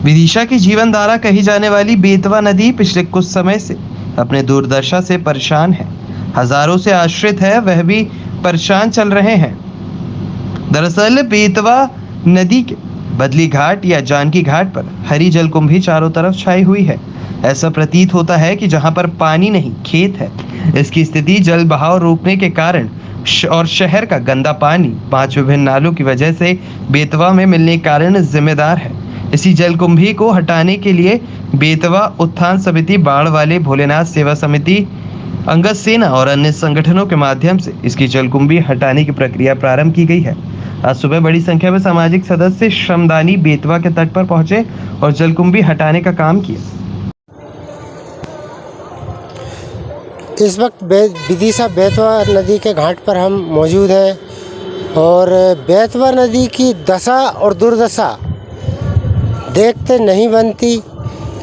विदिशा की जीवनधारा कही जाने वाली बेतवा नदी पिछले कुछ समय से अपने दुर्दशा से परेशान है। हजारों से आश्रित है, वह भी परेशान चल रहे हैं। दरअसल बेतवा नदी के बदली घाट या जानकी घाट पर हरी जलकुंभी चारों तरफ छाई हुई है। ऐसा प्रतीत होता है कि जहां पर पानी नहीं, खेत है। इसकी स्थिति जल बहाव रोकने के कारण और शहर का गंदा पानी 5 विभिन्न नालों की वजह से बेतवा में मिलने के कारण जिम्मेदार है। इसी जलकुंभी को हटाने के लिए बेतवा उत्थान समिति, बाढ़ वाले भोलेनाथ सेवा समिति, अंगद सेना और अन्य संगठनों के माध्यम से इसकी जलकुंभी हटाने की प्रक्रिया प्रारंभ की गई है। आज सुबह बड़ी संख्या में सामाजिक सदस्य श्रमदानी बेतवा के तट पर पहुंचे और जलकुंभी हटाने का काम किया। इस वक्त विदिशा बेतवा नदी के घाट पर हम मौजूद हैं और बेतवा नदी की दशा और दुर्दशा देखते नहीं बनती,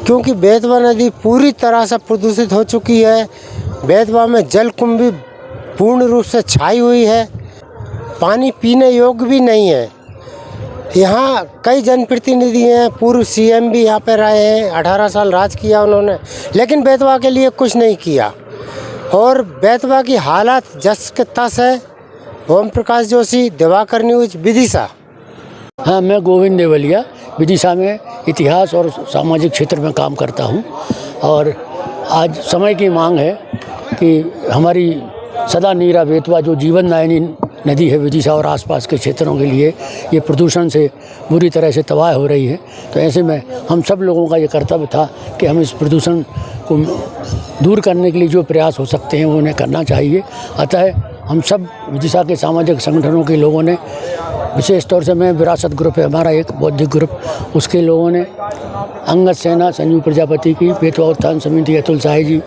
क्योंकि बेतवा नदी पूरी तरह से प्रदूषित हो चुकी है। बेतवा में जलकुंभी पूर्ण रूप से छाई हुई है, पानी पीने योग्य भी नहीं है। यहाँ कई जनप्रतिनिधि हैं, पूर्व सीएम भी यहाँ पे रहे हैं, 18 साल राज किया उन्होंने, लेकिन बेतवा के लिए कुछ नहीं किया। और बेतवा की हालत जस के तस है। ओम प्रकाश जोशी, दिवाकर न्यूज, विदिशा। हाँ, मैं गोविंद देवलिया विदिशा में इतिहास और सामाजिक क्षेत्र में काम करता हूँ और आज समय की मांग है कि हमारी सदा नीरा बेतवा जो जीवनदायिनी नदी है विदिशा और आसपास के क्षेत्रों के लिए, ये प्रदूषण से बुरी तरह से तबाह हो रही है। तो ऐसे में हम सब लोगों का ये कर्तव्य था कि हम इस प्रदूषण को दूर करने के लिए जो प्रयास हो सकते हैं वो उन्हें करना चाहिए। अतः हम सब विदिशा के सामाजिक संगठनों के लोगों ने, विशेष तौर से मैं विरासत ग्रुप है हमारा एक बौद्धिक ग्रुप, उसके लोगों ने, अंगद सेना, संजीव प्रजापति की, बेतवा उत्थान समिति, अतुल साही जी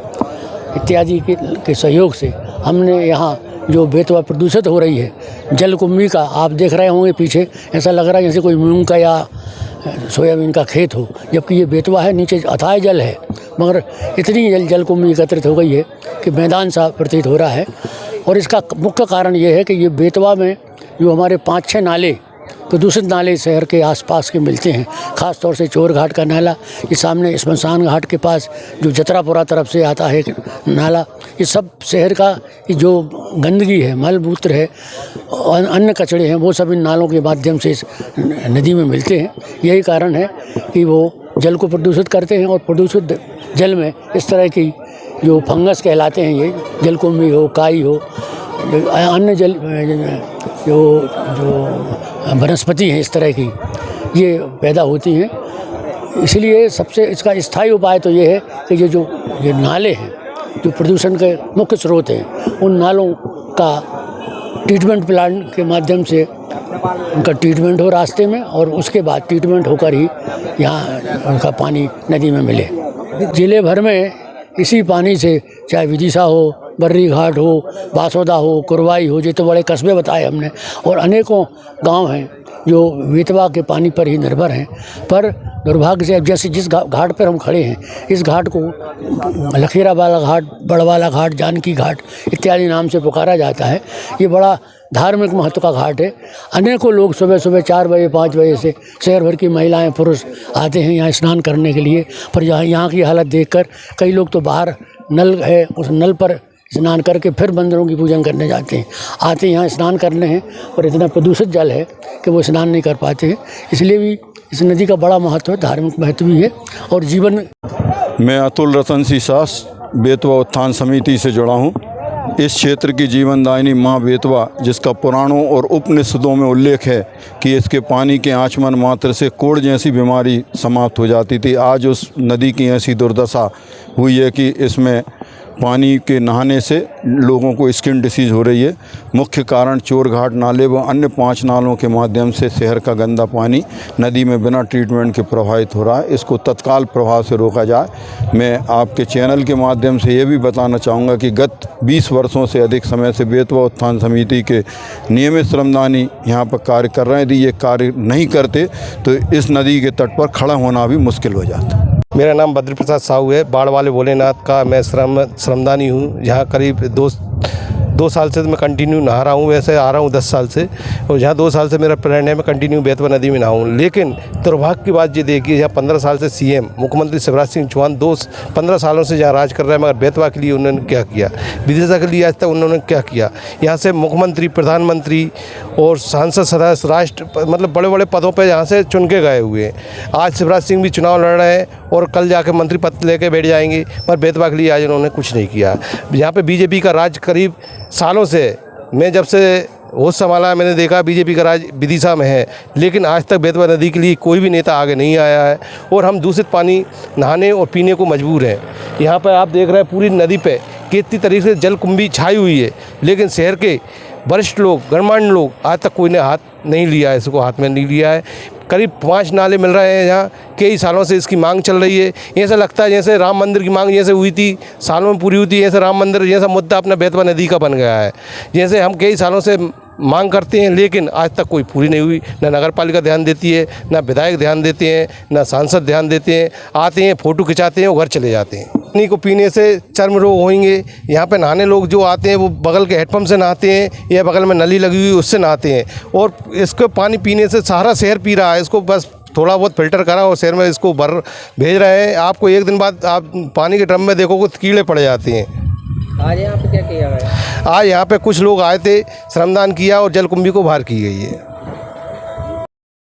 इत्यादि के सहयोग से हमने यहाँ जो बेतवा प्रदूषित हो रही है, जलकुंभी का आप देख रहे होंगे पीछे, ऐसा लग रहा है जैसे कोई मूंग का या सोयाबीन का खेत हो, जबकि ये बेतवा है, नीचे अथाह जल है, मगर इतनी जलकुंभी एकत्रित हो गई है कि मैदान सा प्रतीत हो रहा है। और इसका मुख्य कारण ये है कि ये बेतवा में जो हमारे 5-6 नाले, प्रदूषित नाले शहर के आसपास के मिलते हैं, ख़ास तौर से चोर घाट का नाला, ये सामने स्मशान घाट के पास जो जतरापुरा तरफ से आता है नाला, ये सब शहर का ये जो गंदगी है, मल मूत्र है और अन्य कचड़े हैं, वो सब इन नालों के माध्यम से इस नदी में मिलते हैं। यही कारण है कि वो जल को प्रदूषित करते हैं और प्रदूषित जल में इस तरह की जो फंगस कहलाते हैं, ये जलकुंभी हो, काई हो, अन्य जल जो वनस्पति हैं इस तरह की, ये पैदा होती हैं। इसलिए सबसे इसका स्थायी उपाय तो ये है कि ये नाले हैं जो प्रदूषण के मुख्य स्रोत हैं, उन नालों का ट्रीटमेंट प्लांट के माध्यम से उनका ट्रीटमेंट हो रास्ते में, और उसके बाद ट्रीटमेंट होकर ही यहाँ उनका पानी नदी में मिले। ज़िले भर में इसी पानी से, चाहे विदिशा हो, बर्री घाट हो, बासोदा हो, कुरवाई हो, ये तो बड़े कस्बे बताए हमने, और अनेकों गांव हैं जो बेतवा के पानी पर ही निर्भर हैं। पर दुर्भाग्य से जैसे जिस घाट पर हम खड़े हैं, इस घाट को लखेरा वाला घाट, बड़वाला घाट, जानकी घाट इत्यादि नाम से पुकारा जाता है। ये बड़ा धार्मिक महत्व का घाट है। अनेकों लोग सुबह सुबह 4 बजे 5 बजे से शहर भर की महिलाएं पुरुष आते हैं यहाँ स्नान करने के लिए। पर यहाँ की हालत देखकर कई लोग तो बाहर नल है, उस नल पर स्नान करके फिर मंदिरों की पूजन करने जाते हैं, आते यहाँ स्नान करने हैं, और इतना प्रदूषित जल है कि वो स्नान नहीं कर पाते हैं। इसलिए भी इस नदी का बड़ा महत्व है, धार्मिक महत्व भी है और जीवन। मैं अतुल रतन सिंह सास बेतवा उत्थान समिति से जुड़ा हूँ। इस क्षेत्र की जीवनदायिनी माँ बेतवा, जिसका पुराणों और उपनिषदों में उल्लेख है कि इसके पानी के आचमन मात्र से कोढ़ जैसी बीमारी समाप्त हो जाती थी, आज उस नदी की ऐसी दुर्दशा हुई है कि इसमें पानी के नहाने से लोगों को स्किन डिसीज़ हो रही है। मुख्य कारण चोर घाट नाले व अन्य 5 नालों के माध्यम से शहर का गंदा पानी नदी में बिना ट्रीटमेंट के प्रवाहित हो रहा है। इसको तत्काल प्रभाव से रोका जाए। मैं आपके चैनल के माध्यम से ये भी बताना चाहूँगा कि गत 20 वर्षों से अधिक समय से बेतवा उत्थान समिति के नियमित श्रमदानी यहाँ पर कार्य कर रहे हैं। यदि ये कार्य नहीं करते तो इस नदी के तट पर खड़ा होना भी मुश्किल हो जाता। मेरा नाम बद्री प्रसाद साहू है। बाढ़ वाले भोलेनाथ का मैं श्रमदानी हूँ। यहाँ करीब 2 साल से मैं कंटिन्यू नहा रहा हूँ, वैसे आ रहा हूँ 10 साल से, और जहाँ 2 साल से मेरा प्लान है मैं कंटिन्यू बेतवा नदी में नहाऊँ। लेकिन दुर्भाग्य की बात ये देखिए, यहाँ 15 साल से सीएम मुख्यमंत्री शिवराज सिंह चौहान 15 सालों से जहाँ राज कर रहा है, मगर बेतवा के लिए उन्होंने क्या किया, विदिशा के लिए आज तक उन्होंने क्या किया। यहाँ से मुख्यमंत्री, प्रधानमंत्री और सांसद सदस्य, राष्ट्र मतलब बड़े बड़े पदों पर यहाँ से चुन के गए हुए हैं। आज शिवराज सिंह भी चुनाव लड़ रहे हैं और कल जाके मंत्री पद लेके बैठ जाएंगे, पर बेतवा के लिए आज उन्होंने कुछ नहीं किया। यहाँ पे बीजेपी का राज करीब सालों से, मैं जब से होश संभाला मैंने देखा बीजेपी का राज विदिशा में है, लेकिन आज तक बेतवा नदी के लिए कोई भी नेता आगे नहीं आया है और हम दूषित पानी नहाने और पीने को मजबूर हैं। यहाँ पर आप देख रहे हैं पूरी नदी पे कितनी तरीके से जलकुंभी छाई हुई है, लेकिन शहर के वरिष्ठ लोग, गणमान्य लोग, आज तक कोई ने हाथ नहीं लिया है, इसको हाथ में नहीं लिया है। करीब 5 नाले मिल रहे हैं यहाँ, कई सालों से इसकी मांग चल रही है। ऐसा लगता है जैसे राम मंदिर की मांग जैसे हुई थी सालों में पूरी हुई थी, ऐसे राम मंदिर जैसा मुद्दा अपना बेतवा नदी का बन गया है। जैसे हम कई सालों से मांग करते हैं, लेकिन आज तक कोई पूरी नहीं हुई। ना नगर पालिका ध्यान देती है, ना विधायक ध्यान देते हैं, ना सांसद ध्यान देते हैं। आते हैं, फ़ोटो खिंचाते हैं और घर चले जाते हैं। पानी को पीने से चर्म रोग होंगे। यहाँ पे नहाने लोग जो आते हैं वो बगल के हैंडपम्प से नहाते हैं या बगल में नली लगी हुई उससे नहाते हैं, और इसको पानी पीने से सारा शहर पी रहा है। इसको बस थोड़ा बहुत फिल्टर करा और शहर में इसको भर भेज रहे हैं। आपको एक दिन बाद आप पानी के ड्रम में देखोगे तो कीड़े पड़ जाते हैं। आज यहाँ पे क्या किया गया? आज यहाँ पे कुछ लोग आए थे, श्रमदान किया और जलकुंभी को बाहर की गई है।